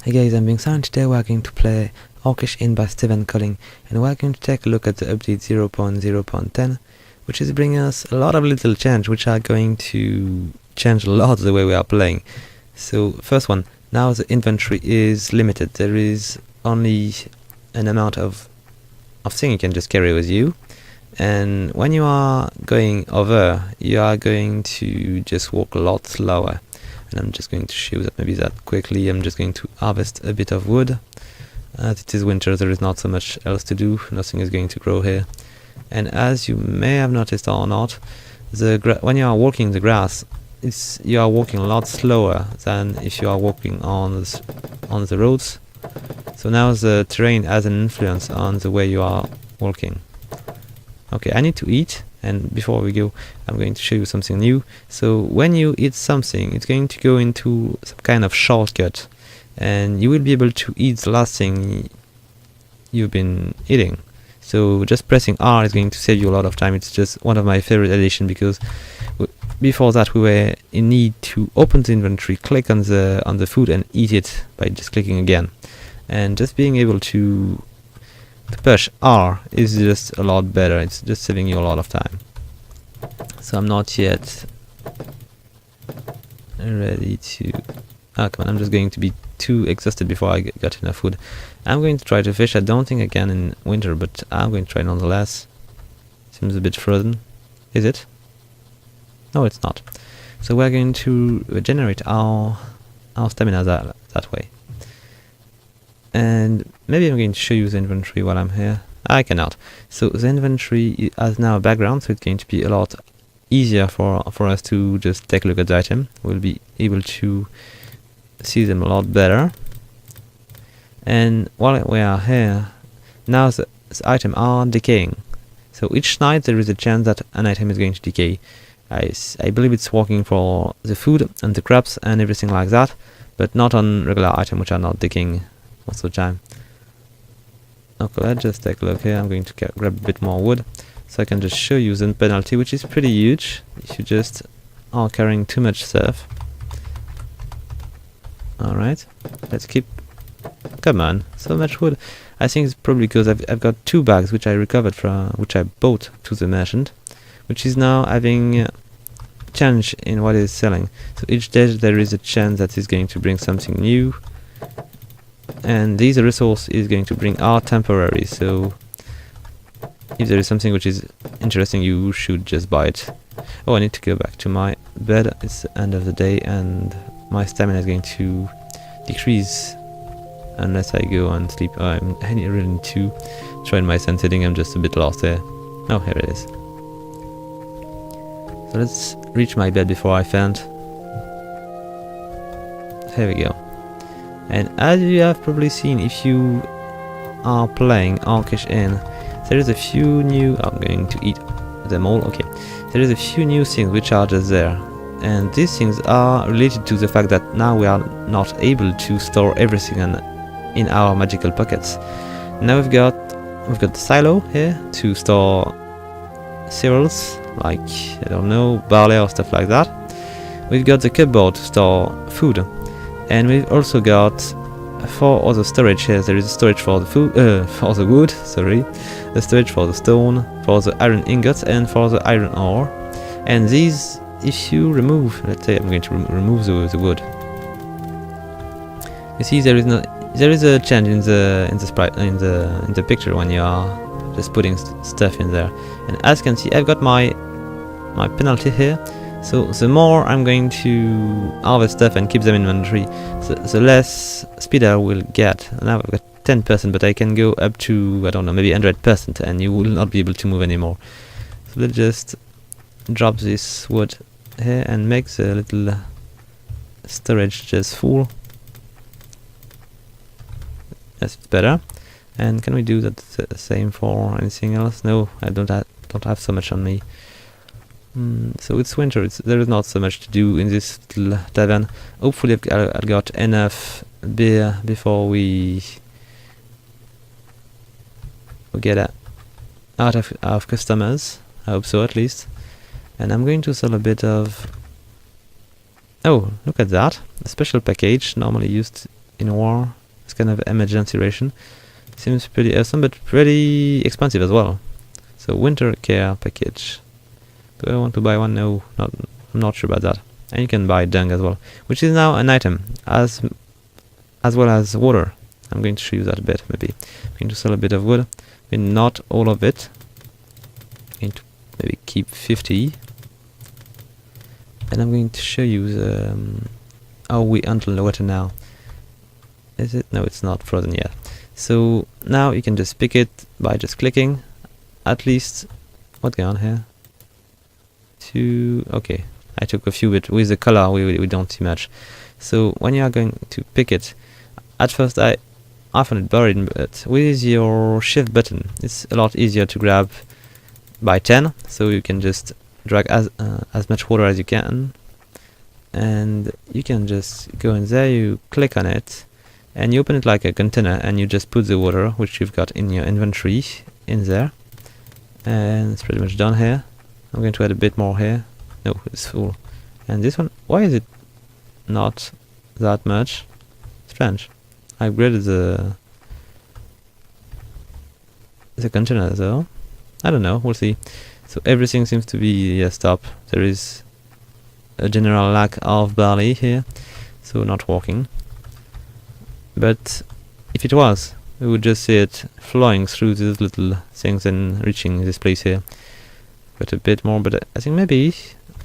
Hey guys, I'm Vynxar, and today we're going to play Orcish Inn by Tavern, and we're going to take a look at the update 0.0.10, which is bringing us a lot of little change, which are going to change a lot the way we are playing. So first one, now the inventory is limited. There is only an amount of thing you can just carry with you, and when you are going over, you are going to just walk a lot slower. And I'm just going to show that maybe that quickly. I'm just going to harvest a bit of wood. As it is winter, there is not so much else to do. Nothing is going to grow here. And as you may have noticed or not, when you are walking the grass, you are walking a lot slower than if you are walking on the roads. So now the terrain has an influence on the way you are walking. Okay, I need to eat. And before we go, I'm going to show you something new. So when you eat something, it's going to go into some kind of shortcut, and you will be able to eat the last thing you've been eating. So just pressing R is going to save you a lot of time. It's just one of my favorite additions, because before that we were in need to open the inventory, click on the food and eat it by just clicking again. And just being able to push R is just a lot better. It's just saving you a lot of time. So I'm not yet ready to... come on, I'm just going to be too exhausted before I got enough food. I'm going to try to fish. I don't think I can in winter, but I'm going to try nonetheless. Seems a bit frozen. Is it? No, it's not. So we're going to regenerate our stamina that way. And maybe I'm going to show you the inventory while I'm here. I cannot. So the inventory has now a background, so it's going to be a lot easier for us to just take a look at the item. We'll be able to see them a lot better. And while we are here, now the items are decaying. So each night there is a chance that an item is going to decay. I believe it's working for the food and the crops and everything like that, but not on regular items which are not decaying most of the time. Okay, let's just take a look here. I'm going to grab a bit more wood, so I can just show you the penalty, which is pretty huge if you just are carrying too much stuff. Alright, let's keep... Come on, so much wood. I think it's probably because I've got 2 bags which I recovered from, which I bought to the merchant, which is now having change in what is selling. So each day there is a chance that it's going to bring something new. And this resource is going to bring our temporary, so if there is something which is interesting, you should just buy it. Oh, I need to go back to my bed. It's the end of the day and my stamina is going to decrease unless I go and sleep. Oh, I really need to try my sun setting. I'm just a bit lost there. Oh, here it is. So let's reach my bed before I faint. Here we go. And as you have probably seen, if you are playing Orcish Inn, there is a few new... I'm going to eat them all, okay. There is a few new things which are just there. And these things are related to the fact that now we are not able to store everything in our magical pockets. Now we've got the silo here to store cereals, like, I don't know, barley or stuff like that. We've got the cupboard to store food. And we've also got 4 other storage here. There is a storage for the food, for the wood, sorry, a storage for the stone, for the iron ingots, and for the iron ore. And these, if you remove, let's say I'm going to remove the wood. You see, there is a change in the picture when you are just putting stuff in there. And as you can see, I've got my penalty here. So the more I'm going to harvest stuff and keep them in inventory, the less speed I will get. Now I've got 10%, but I can go up to, I don't know, maybe 100%, and you will not be able to move anymore. So let's just drop this wood here and make the little storage just full. Yes, it's better. And can we do that the same for anything else? No, I don't have so much on me. So it's winter, there is not so much to do in this little tavern. Hopefully I've got enough beer before we get out of customers. I hope so, at least. And I'm going to sell a bit of Oh, look at that. A special package normally used in war. It's kind of emergency ration. Seems pretty awesome, but pretty expensive as well. So winter care package. Do I want to buy one? No, I'm not sure about that. And you can buy dung as well, which is now an item as well as water. I'm going to show you that a bit. Maybe I'm going to sell a bit of wood, but not all of it. I'm going to maybe keep 50, and I'm going to show you the how we handle the water now. Is it? No, it's not frozen yet. So now you can just pick it by just clicking. At least, what's going on here? Okay, I took a few bit with the color. We don't see much. So when you are going to pick it, at first I found it buried, but with your shift button, it's a lot easier to grab by 10. So you can just drag as much water as you can, and you can just go in there. You click on it, and you open it like a container, and you just put the water which you've got in your inventory in there, and it's pretty much done here. I'm going to add a bit more here. No, it's full. And this one, why is it not that much? Strange. I upgraded the container though. I don't know, we'll see. So everything seems to be stop. There is a general lack of barley here, so not working. But if it was, we would just see it flowing through these little things and reaching this place here. But a bit more, but I think maybe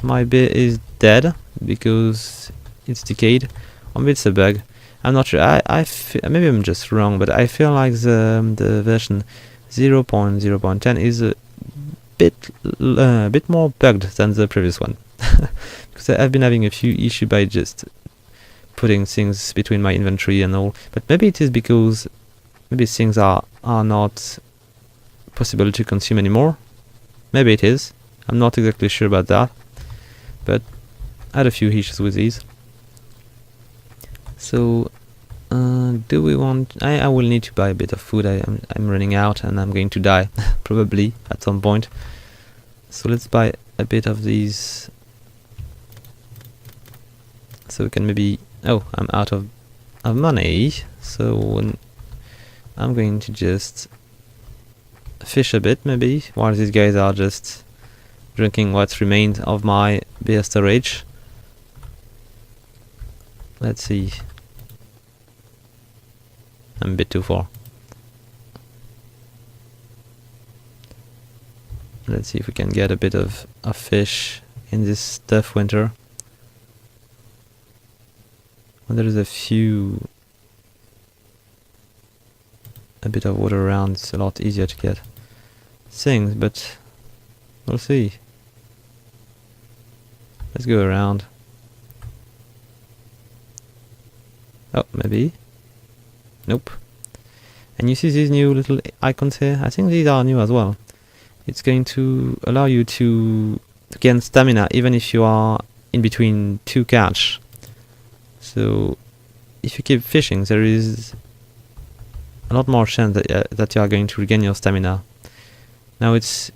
my beer is dead because it's decayed, or maybe it's a bug. I'm not sure. Maybe I'm just wrong, but I feel like the version 0.0.10 is a bit more bugged than the previous one. Because I've been having a few issues by just putting things between my inventory and all. But maybe it is because maybe things are not possible to consume anymore. Maybe it is. I'm not exactly sure about that. But I had a few issues with these. So, do we want... I will need to buy a bit of food. I'm running out and I'm going to die, probably, at some point. So let's buy a bit of these. So we can maybe... Oh, I'm out of money. So I'm going to just fish a bit, maybe, while these guys are just drinking what's remained of my beer storage. Let's see. I'm a bit too far. Let's see if we can get a bit of fish in this tough winter. Well, there is a bit of water around. It's a lot easier to get things, but we'll see. Let's go around. Oh, maybe. Nope. And you see these new little icons here? I think these are new as well. It's going to allow you to gain stamina even if you are in between two catch. So if you keep fishing, there is a lot more chance that you are going to regain your stamina. Now it's...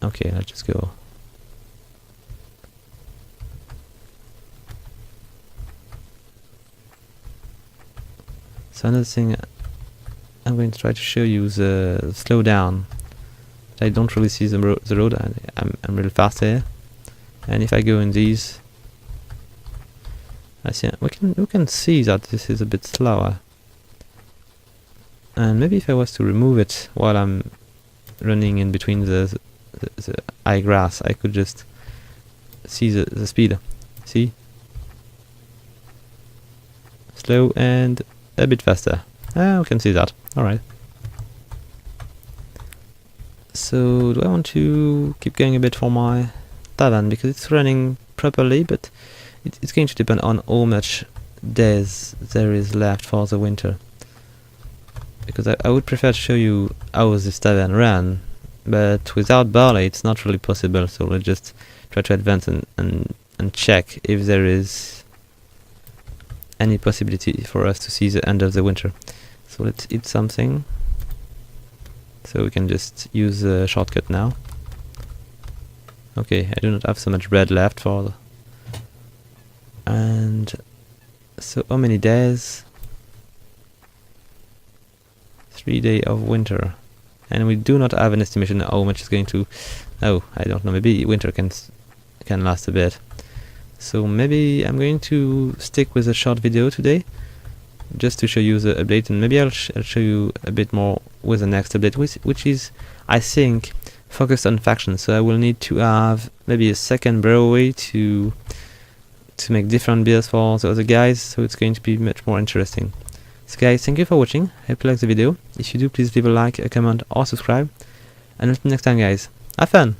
Okay, let's just go. So another thing I'm going to try to show you is slow down. I don't really see the road. I'm really fast here, and if I go in these, I see we can see that this is a bit slower. And maybe if I was to remove it while I'm running in between the high grass, I could just see the speed. See? Slow and a bit faster. We can see that. Alright. So, do I want to keep going a bit for my tavern? Because it's running properly, but it's going to depend on how much days there is left for the winter. Because I would prefer to show you how this tavern ran, but without barley it's not really possible, so let's just try to advance and check if there is any possibility for us to see the end of the winter. So let's eat something. So we can just use the shortcut now. Okay, I do not have so much bread left for and So how many days? 3 days of winter, and we do not have an estimation how much is going to. Oh, I don't know. Maybe winter can last a bit. So maybe I'm going to stick with a short video today, just to show you the update, and maybe I'll show you a bit more with the next update, which is, I think, focused on factions. So I will need to have maybe a second brewery to make different beers for the other guys, so it's going to be much more interesting. So guys, thank you for watching. I hope you liked the video. If you do, please leave a like, a comment, or subscribe. And until next time guys, have fun!